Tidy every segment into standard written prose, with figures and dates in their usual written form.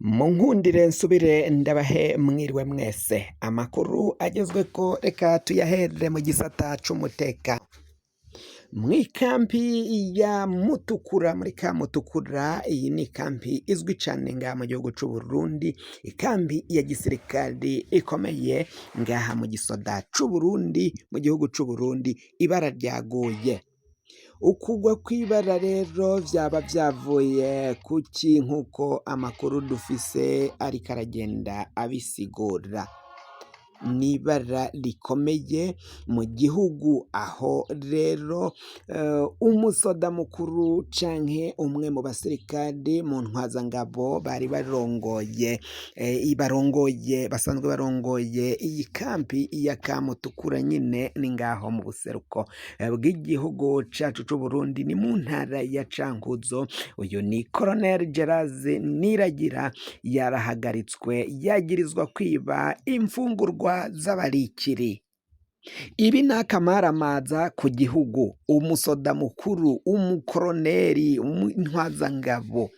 Munkundire nsubire ndabahe mwiriwe mwese amakuru agezweko reka tuyahere mu gisata c'umutekano mw'ikampi ya Mutukura muri ka Mutukura. Iyi ni ikampi izwi cane ngaha mu gihugu c'u Burundi, ikampi ya gisirikari ikomeye ngaha mu gisoda c'u Burundi, mu gihugu c'u Burundi. Ibara ryaguye, ukugwa kw'ibara rero vyaba vyavuye kuki? Nk'uko amakuru dufise ariko aragenda abisigura, n'ibara rikomeye mu gihugu, aho rero umusoda mukuru canke umwe mu basirikare mu ntwazangabo bari basanzwe barongoye iyi kampi ya Mutukura nyine ni ngaho mu buseruko bw'igihugu cacu c'u Burundi, ni mu ntara ya Cankuzo. Uyu ni Colonel Geraze Niragira, yarahagaritswe yagirizwa kwiba imfungurwa z'abarikiri. Ibi ni akamaramaza ku gihugu, umusoda mukuru, umukoroneri, intwazangabo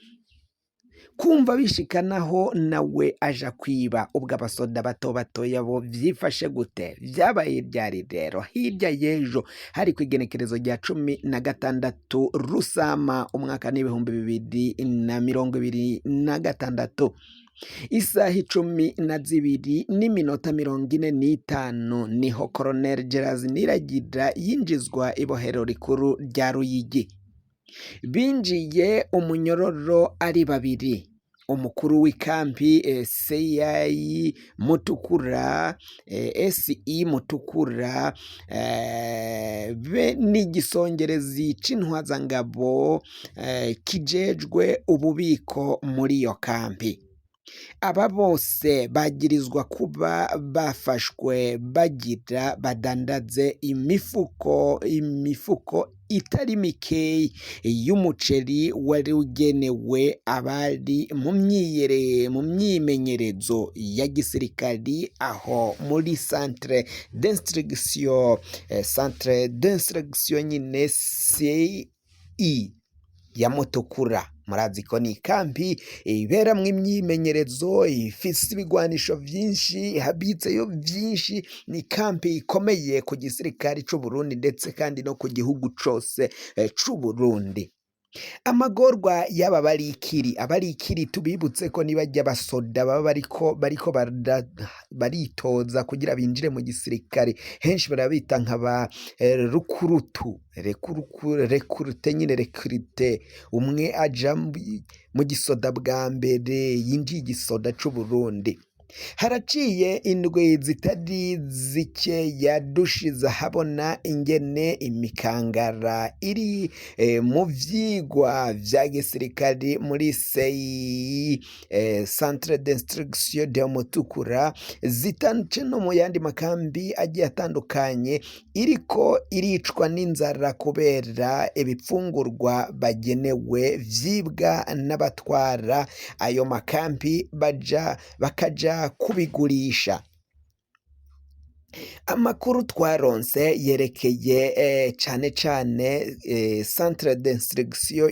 kumva bishikanaho nawe aja kwiba. Ubwo abasoda bato batoya bo vyifashe gute? Vyabaye ryari rero? Hirya y'ejo hari kw'igenekerezo rya 16 Rusama umwaka n'ibihumbi 2026, isaha 12:45 niho Colonel Geraze Niragira yinjizwa ibohero rikuru rya Ruyigi. Binjiye umunyororo ari babiri, umukuru w'ikampi CI Mutukura, SI Mutukura, be n'igisongerezi c'intwazangabo kijejwe ububiko muri iyo kampi. Aba bose bagirizwa kuba bafashwe badandaze imifuko itari mikeyi y'umuceri wari ugenewe abari mu myimenyerezo ya gisirikari aho muri centre d'instruction nyine CI ya Mutukura. Murazi ko ni ikampi iberamwo imyimenyerezo, ifise ibigwanisho vyinshi, habitseyo vyinshi. Ni ikampi ikomeye ku gisirikari c'u Burundi ndetse kandi no ku gihugu cose c'u Burundi. Amagorwa y'aba abarikiri tubibutse ko nibajya basoda baba bariko baritoza kugira binjire mu gisirikare, henshi barabita nk'aba rekurute nyine rekurite. Umwe aja mu gisoda bwa mbere, yinjiye igisoda c'u Burundi. Haraciye indwi zitari zike yadushize habona ingene imikangara iri mu vyigwa vya gisirikari muri CI Centre d'Instruction de Mutukura zitandukanye no mu yandi makambi agiye atandukanye, iriko iricwa n'inzara kubera ibipfungurwa bagenewe vyibwa n'abatwara ayo makampi bakaja kubigurisha. Amakuru twaronse yerekeye cane Centre d'instruction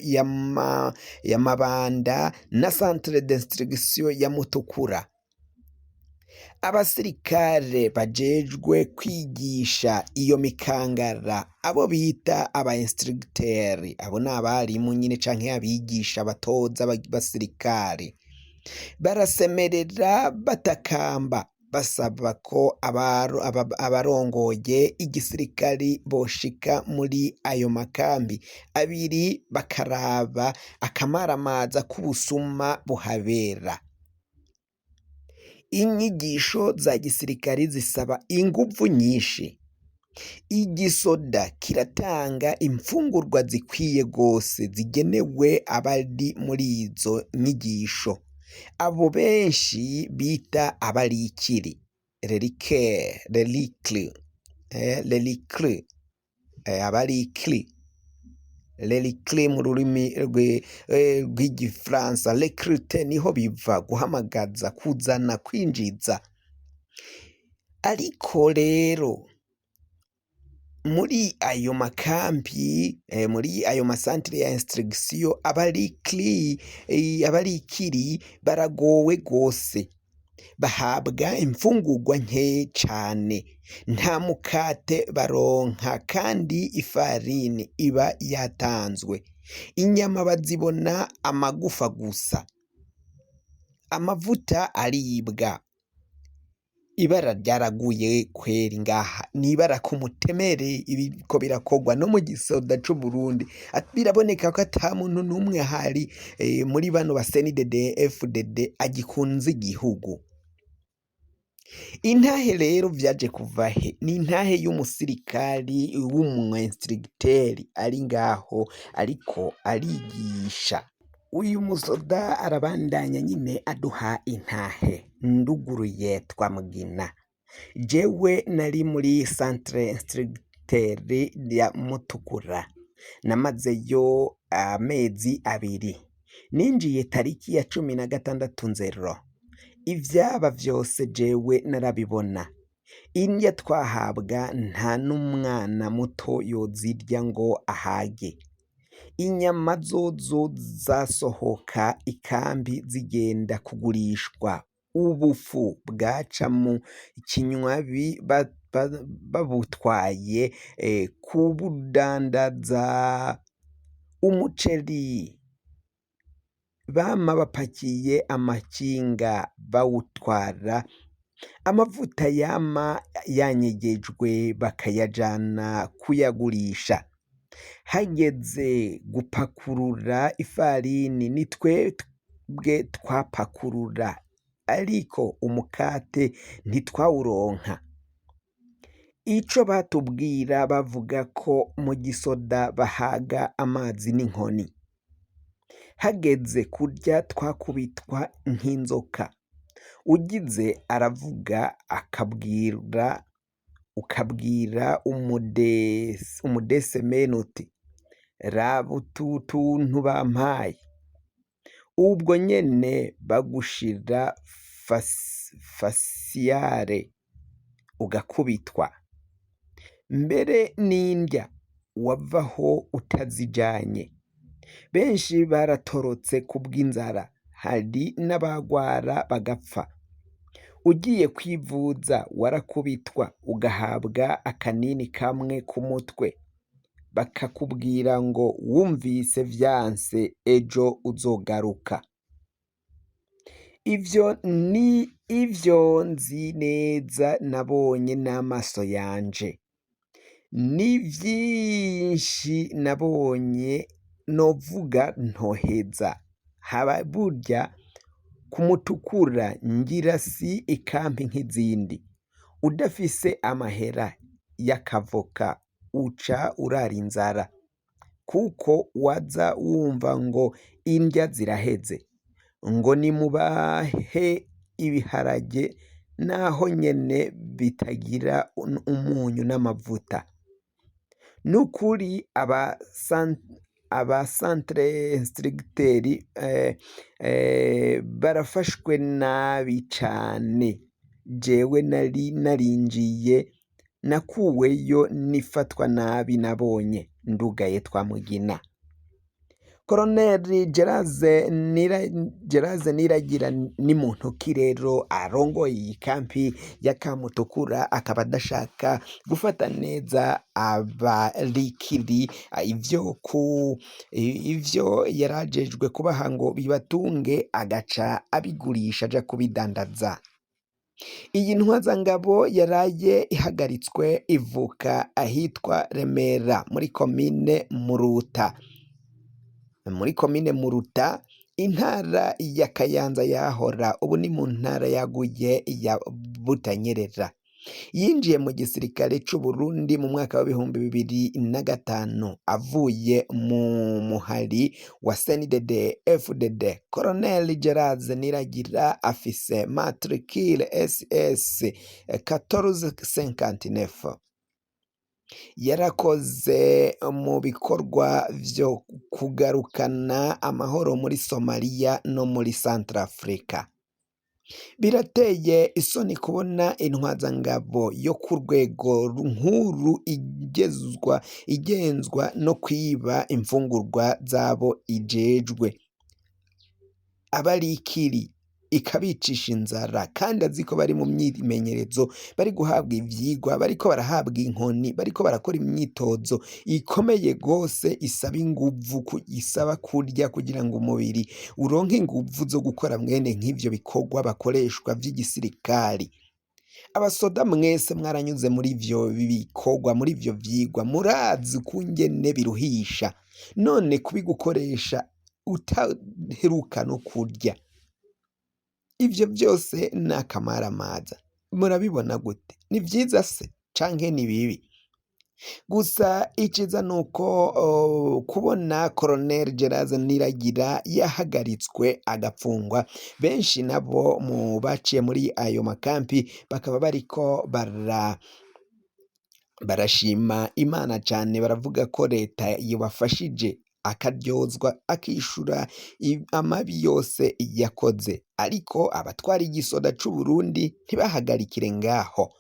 ya Mabanda na Centre d'instruction ya Mutukura. Abasirikare bajejwe kwigisha iyo mikangara, abo bita aba instructeurs, abo ni abarimu nyine canke abigisha abatoza basirikare, barasemerera batakamba basaba ko abarongoye igisirikari boshika muri ayo makambi abiri bakaraba akamaramaza k'ubusuma buhabera. Inyigisho za gisirikari zisaba inguvu nyinshi. Igisoda kiratanga imfungurwa zikwiye gose zigenewe abari muri izo nyigisho. Abo benshi bita abarikiri, abarikiri mu rurimi rw'igifaransa. Recrute niho biva, guhamagaza, kuzana, kwinjiza. Ariko rero muri ayo makampi muri ayo masantere ya instruction abarikiri baragowe gose, bahabwa imfungurwa nke cane, nta mukate baronka kandi ifarini iba yatanzwe, inyama bazibona amagufa gusa, amavuta aribwa, ibara ryaraguye kweri ngaha, n'ibara k'umutemere ibiriko birakogwa no mu gisoda c'Uburundi, biraboneka ko ata muntu n'umwe ahari muri bano ba CNDD FDD agikunze igihugu. Intahe rero vyaje kuva he? Ni intahe y'umusirikari w'umu instructeur ari ngaho ariko arigisha. Uyu musoda arabandanya nyine aduha intahe, nduguruye twamugina. Jewe nari muri centre instructeur ya Mutukura, namazeyo amezi 2, ninjiye tariki ya 16 Nzero. Ivyaba vyose jewe narabibona, indya twahabwa nta n'umwana muto yozirya ngo ahage, inyama zozo zasohoka ikambi zigenda kugurishwa, ubufu bwaca mu kinywabi babutwaye kubudandaza, umuceri bama bapakiye amakinga bawutwara, amavuta yama yanyegejwe bakayajana kuyagurisha, hageze gupakurura ifarini ni twebwe twapakurura, ariko umukate ntitwawuronka. Ico batubwira bavuga ko mu gisoda bahaga amazi n'inkoni, hageze kurya twakubitwa nk'inzoka, ugize aravuga ukabwira umudesemene uti raba utu tuntu bampaye, ubwo nyene bagushira fasiyare ugakubitwa, mbere n'indya wavaho utazijanye. Benshi baratorotse kubw'inzara, hari n'abagwara bagapfa, ugiye kwivuza warakubitwa ugahabwa akanini kamwe k'umutwe, bakakubwira ngo wumvise vyanse ejo uzogaruka. Ivyo ni ivyo nzi neza nabonye n'amaso yanje, ni vyinshi nabonye novuga ntoheza. Haba burya ku Mutukura ngira si ikampi nk'izindi, udafise amahera y'akavoka uca urara inzara, kuko waza wumva ngo indya ziraheze, ngo nimubahe ibiharage naho nyene bitagira umunyu n'amavuta. Nukuri aba centre instructeur barafashwe nabi cane, jewe nari narinjiye nakuweyo nifatwa nabi nabonye, ndugaye twamugina. Colonel Geraze Niragira ni muntu ki rero arongoye iyi kampi ya Kamutukura, akaba adashaka gufata neza abarikiri, ivyo yarajejwe kubaha ngo bibatunge agaca abigurisha aja kubidandaza. Iyi ntwazangabo yaraye ihagaritswe ivuka ahitwa Remera muri komine Muruta, intara ya Kayanza yahora, ubu ni mu ntara yaguye ya Butanyerera. Yinjiye mu gisirikare c'Uburundi mu mwaka wa 2005 avuye mu muhari wa CNDD FDD. Colonel Geraze Niragira afise matricule SS 1459. Yarakoze mu bikorwa vyo kugarukana amahoro muri Somalia no muri Centrafrica. Birateye isoni kubona intwazangabo yo ku rwego nkuru igenzwa no kwiba imfungurwa z'abo ijejwe, abarikiri ikabicisha inzara kandi azi ko bari mu myimenyerezo, bari guhabwa ivyigwa, bariko barahabwa inkoni, bariko barakora imyitozo ikomeye gose isaba inguvu, isaba kurya kugira ngo umubiri uronke inguvu zo gukora mwene nk'ivyo bikorwa bakoreshwa vy'igisirikari. Abasoda mwese mwaranyuze muri ivyo bikorwa, muri ivyo vyigwa, murazi ukungene biruhisha, none kubigukoresha utaheruka no kurya, ivyo vyose ni akamaramaza. Murabibona gute? Ni vyiza se canke ni bibi? Gusa iciza nuko kubona Colonel Gerard Niragira yahagaritswe agapfungwa, benshi nabo mu baciye muri ayo makampi bakaba bariko barashima Imana cane, baravuga ko leta yobafashije akaryozwa, akishura amabi yose yakoze. Ariko abatwara igisoda c'Uburundi ntibahagarikire ngaho,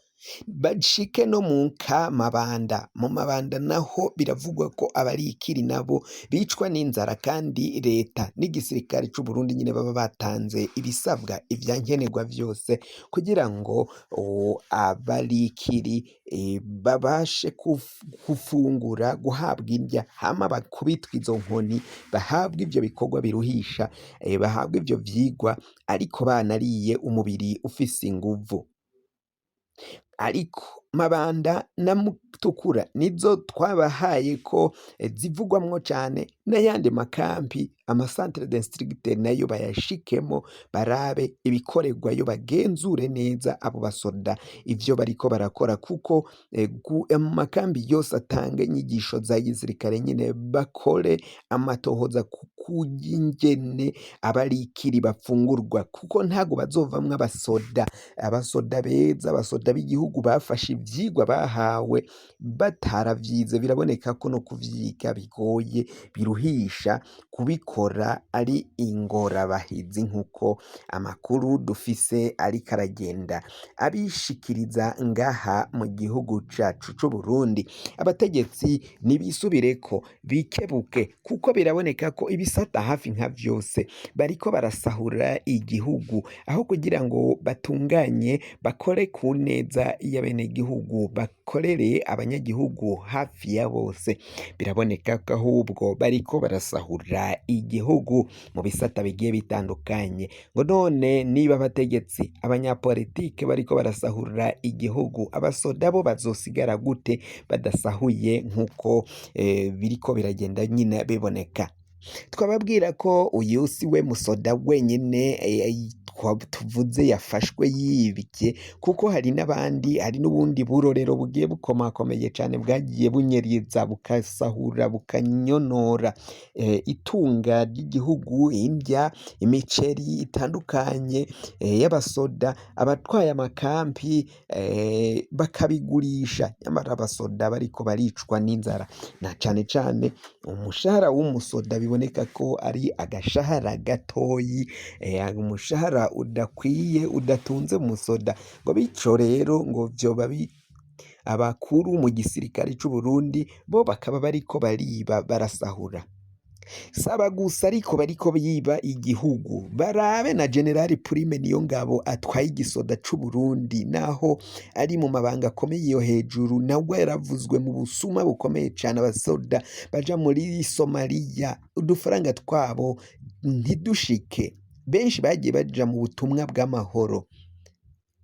bashike no mu Mabanda. Mu Mabanda naho biravugwa ko abarikiri nabo bicwa n'inzara, kandi leta n'igisirikare c'Uburundi nyene baba batanze ibisabwa, ivyankenerwa vyose kugira ngo abarikiri babashe gufungura, guhabwa indya, hama bakubitwe izo nkoni, bahabwe ivyo bikorwa biruhisha, bahabwe ivyo vyigwa, ariko banariye umubiri ufise inguvu. Ariko Mabanda na Mutukura nizo twabahaye ko zivugwamwo cane, n'ayandi makampi amacentre district nayo bayashikemo, barabe ibikorerwayo, bagenzure neza abo basoda ivyo bariko barakora, kuko mu makambi yose atanga inyigisho za gisirikare nyene bakore amatohoza kungene abarikiri bafungurwa, kuko ntago bazovamwo abasoda beza, abasoda b'igihugu bafashe ivyigwa bahawe bataravyize. Biraboneka ko no kuvyiga bigoye, biruhisha, kubikora ari ingorabahizi, nkuko amakuru dufise ariko aragenda abishikiriza ngaha mu gihugu cacu c'Uburundi. Abategetsi nibisubireko, bikebuke, kuko biraboneka ko ibisata hafi nka vyose bariko barasahura igihugu, aho kugira ngo batunganye bakore ku neza y'abenegihugu, bakorere abanyagihugu hafi ya bose. Biraboneka ko ahubwo bariko barasahura igihugu mu bisata bigiye bitandukanye. Ngo none niba abategetsi, abanyapolitike bariko barasahura igihugu, abasoda bo bazosigara gute badasahuye nkuko biriko biragenda nyine biboneka? Twababwira ko uyu si we musoda wenyine tuvuze yafashwe yibye, kuko hari n'abandi, hari n'ubundi burorero bugiye bukomakomeye cane bwagiye bunyereza, bukasahura, bukanyonora itunga ry'igihugu, indya, imiceri itandukanye y'abasoda, abatwaye amakampi bakabigurisha, nyamara abasoda bariko baricwa n'inzara, na cane cane umushahara w'umusoda biboneka ko ari agashahara gatoyi, umushahara udakwiye, udatunze umusoda. Ngo bico rero ngo vyoba abakuru mu gisirikare c'Uburundi bo bakaba bariko bariba, barasahura. Saba gusa ariko bariko biba igihugu, barabe na General Prime Niyongabo atwaye igisoda c'Uburundi, naho ari mu mabanga akomeye yo hejuru, nawe yaravuzwe mu busuma bukomeye cane. Abasoda baja muri Somalia, udufaranga twabo ntidushike, benshi bagiye baja mu butumwa bw'amahoro,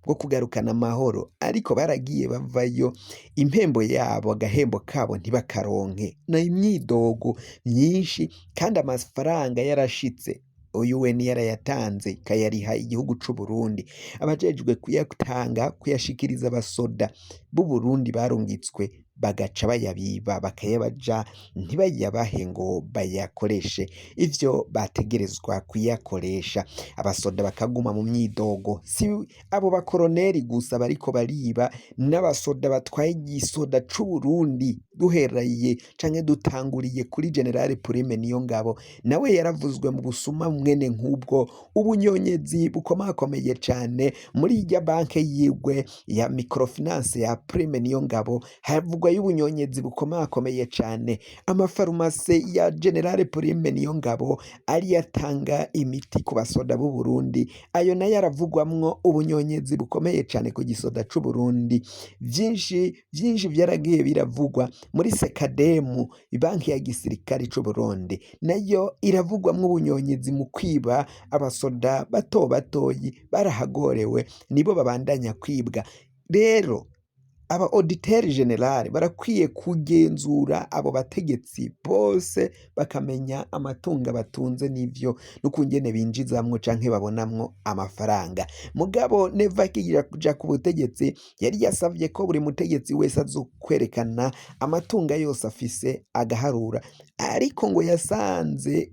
bwo kugarukana amahoro, ariko baragiye bavayo, impembo yabo, agahembo kabo ntibakaronke, na imyidogo myinshi, kandi amafaranga yarashitse, UN yarayatanze ikayariha igihugu c'Uburundi, abajejwe kuyatanga, kuyashikiriza abasoda b'Uburundi barungitswe bagaca bayabiba bakayabaja ntibayabahe ngo bayakoreshe ivyo bategerezwa kuyakoresha. Abasoda bakaguma mu myidogo, si abo bakoroneri gusa bariko bariba, n'abasoda batwaye igisoda c'Uburundi duhereye canke dutanguriye kuri General Prime Niyongabo, nawe yaravuzwe mu busuma mwene nk'ubwo, ubunyonyezi bukomakomeye cane. Muri irya banke yiwe ya microfinance ya Prime Niyongabo havugwa y'ubunyonyezi bukomakomeye cane. Amafarumase ya General Prime Niyongabo ari yatanga imiti ku basoda b'u Burundi, ayo nayo aravugwamwo ubunyonyezi bukomeye cane ku gisoda c'u Burundi. Vyinshi vyaragiye biravugwa muri Sekademu, banki ya gisirikare c'u Burundi, nayo iravugwamwo ubunyonyezi mu kwiba abasoda bato batoyi barahagorewe, nibo babandanya kwibwa. Rero aba auditeur general barakwiye kugenzura abo bategetsi bose bakamenya amatungo batunze n'ivyo n'ukungene binjizamwo canke babonamwo amafaranga. Mugabo Neva akigira kuja ku butegetsi yari yasavye ko buri mutegetsi wese azokwerekana amatungo yose afise agaharura, ariko ngo yasanze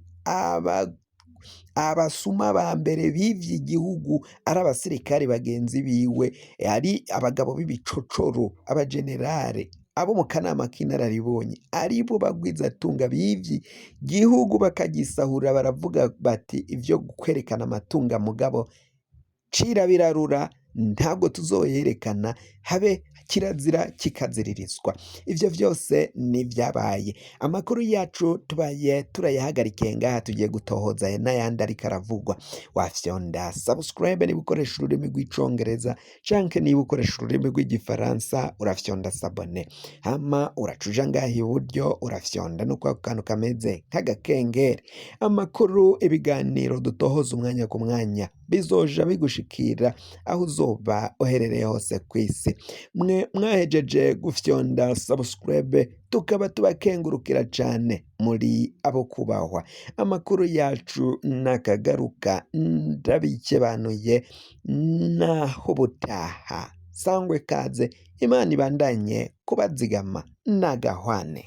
abasuma ba mbere bivye igihugu ari abasirikare bagenzi biwe, ari abagabo b'ibicocoro, abajenerale, abo mu kanama k'inararibonye, aribo bagwizatunga bivye igihugu bakagisahura. Baravuga bati ivyo kwerekana amatunga mugabo cira birarura, ntabwo tuzoyerekana, habe kirazira kikaziririzwa. Ivyo vyose ni vyabaye. Amakuru yacu tubaye turayahagarikiye ngaha, tugiye gutohoza n'ayandi ariko aravugwa. Wafyonda subscribe niba ukoresha ururimi rw'icongereza canke niba ukoresha ururimi rw'igifaransa urafyonda sabone, hama uracuja ngaha iburyo urafyonda nuko kantu kameze nk'agakengeri. Amakuru, ibiganiro dutohoza umwanya ku mwanya bizoja bigushikira aho uzoba uherereye hose kw'isi. Mwahejeje gufyonda subscribe, tukaba tubakengurukira cane, muri abo kubahwa. Amakuru yacu nakagaruka, ndabikebanuye, naho ubutaha. Sangwe kaze, Imana ibandanye kubazigama, nagahwane.